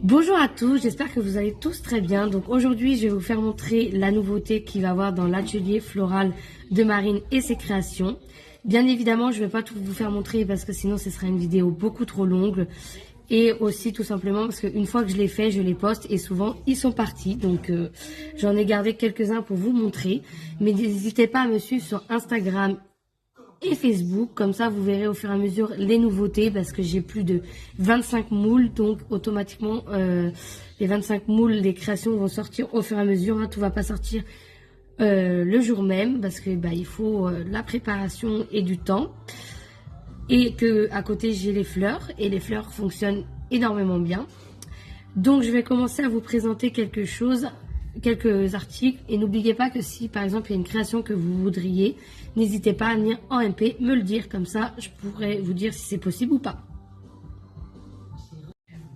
Bonjour à tous, j'espère que vous allez tous très bien. Donc aujourd'hui, je vais vous faire montrer la nouveauté qu'il va y avoir dans l'atelier floral de Marine et ses créations. Bien évidemment, je ne vais pas tout vous faire montrer parce que sinon ce sera une vidéo beaucoup trop longue. Et aussi tout simplement parce qu'une fois que je les fais, je les poste et souvent ils sont partis. Donc j'en ai gardé quelques-uns pour vous montrer. Mais n'hésitez pas à me suivre sur Instagram et Facebook, comme ça vous verrez au fur et à mesure les nouveautés parce que j'ai plus de 25 moules, donc automatiquement les 25 moules, les créations vont sortir au fur et à mesure, hein, tout va pas sortir le jour même parce que il faut la préparation et du temps, et que à côté j'ai les fleurs et les fleurs fonctionnent énormément bien. Donc je vais commencer à vous présenter quelques articles, et n'oubliez pas que si par exemple il y a une création que vous voudriez, n'hésitez pas à venir en MP me le dire, comme ça je pourrais vous dire si c'est possible ou pas.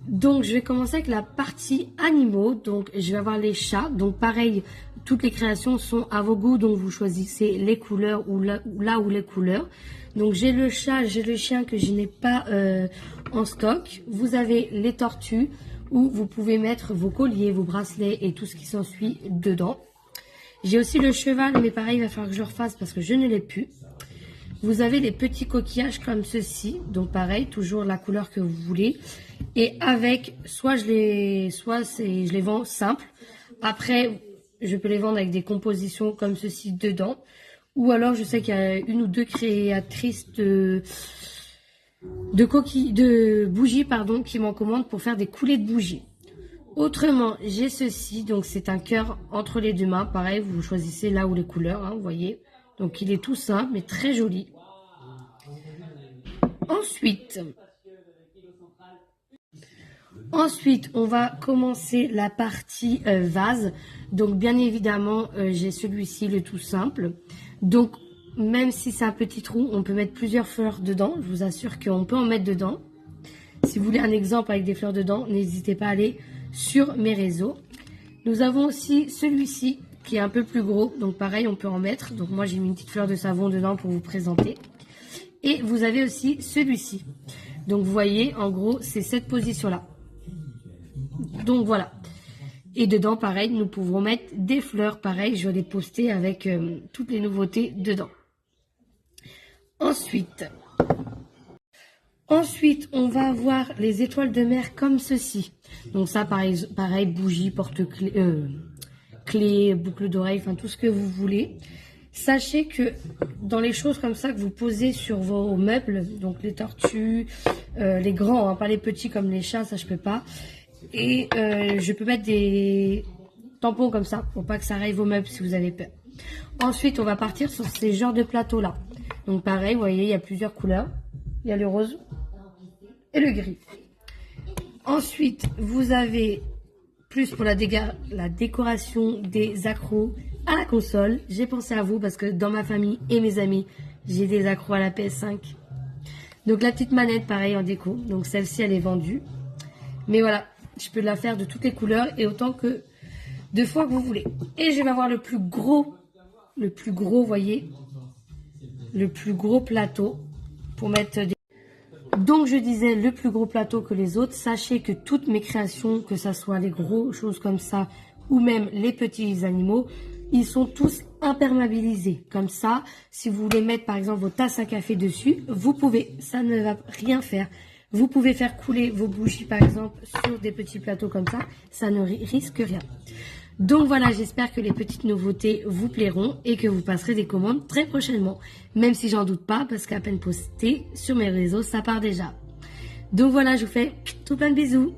Donc je vais commencer avec la partie animaux. Donc je vais avoir les chats, donc pareil, toutes les créations sont à vos goûts, donc vous choisissez les couleurs ou là où les couleurs. Donc j'ai le chat, j'ai le chien que je n'ai pas en stock. Vous avez les tortues où vous pouvez mettre vos colliers, vos bracelets et tout ce qui s'ensuit dedans. J'ai aussi le cheval, mais pareil, il va falloir que je refasse parce que je ne l'ai plus. Vous avez les petits coquillages comme ceci, donc pareil, toujours la couleur que vous voulez. Et avec, je les vends simples. Après, je peux les vendre avec des compositions comme ceci dedans. Ou alors, je sais qu'il y a une ou deux créatrices de bougies, qui m'en commandent pour faire des coulées de bougies. Autrement, j'ai ceci, donc c'est un cœur entre les deux mains. Pareil, vous choisissez là où les couleurs, hein, vous voyez. Donc il est tout simple, mais très joli. Ensuite, on va commencer la partie vase. Donc bien évidemment, j'ai celui-ci, le tout simple. Donc même si c'est un petit trou, on peut mettre plusieurs fleurs dedans. Je vous assure qu'on peut en mettre dedans. Si vous voulez un exemple avec des fleurs dedans, n'hésitez pas à aller sur mes réseaux. Nous avons aussi celui-ci qui est un peu plus gros. Donc pareil, on peut en mettre. Donc moi, j'ai mis une petite fleur de savon dedans pour vous présenter. Et vous avez aussi celui-ci. Donc vous voyez, en gros, c'est cette position-là. Donc voilà. Et dedans, pareil, nous pouvons mettre des fleurs. Pareil, je vais les poster avec toutes les nouveautés dedans. Ensuite, on va avoir les étoiles de mer comme ceci. Donc ça, pareil, bougie, porte-clés, clés, boucle d'oreille, enfin tout ce que vous voulez. Sachez que dans les choses comme ça que vous posez sur vos meubles, donc les tortues, les grands, hein, pas les petits comme les chats, ça je peux pas. Et je peux mettre des tampons comme ça pour pas que ça raye vos meubles si vous avez peur. Ensuite, on va partir sur ces genres de plateaux là. Donc pareil, vous voyez, il y a plusieurs couleurs. Il y a le rose et le gris. Ensuite, vous avez plus pour la décoration des accros à la console. J'ai pensé à vous parce que dans ma famille et mes amis, j'ai des accros à la PS5. Donc la petite manette, pareil, en déco. Donc celle-ci, elle est vendue. Mais voilà, je peux la faire de toutes les couleurs et autant que de fois que vous voulez. Et je vais avoir le plus gros, vous voyez, le plus gros plateau pour mettre des... Donc je disais le plus gros plateau que les autres. Sachez que toutes mes créations, que ça soit les gros choses comme ça ou même les petits animaux, ils sont tous imperméabilisés. Comme ça, si vous voulez mettre par exemple vos tasses à café dessus, vous pouvez, ça ne va rien faire. Vous pouvez faire couler vos bougies par exemple sur des petits plateaux comme ça ne risque rien. Donc voilà, j'espère que les petites nouveautés vous plairont et que vous passerez des commandes très prochainement. Même si j'en doute pas, parce qu'à peine posté sur mes réseaux, ça part déjà. Donc voilà, je vous fais tout plein de bisous.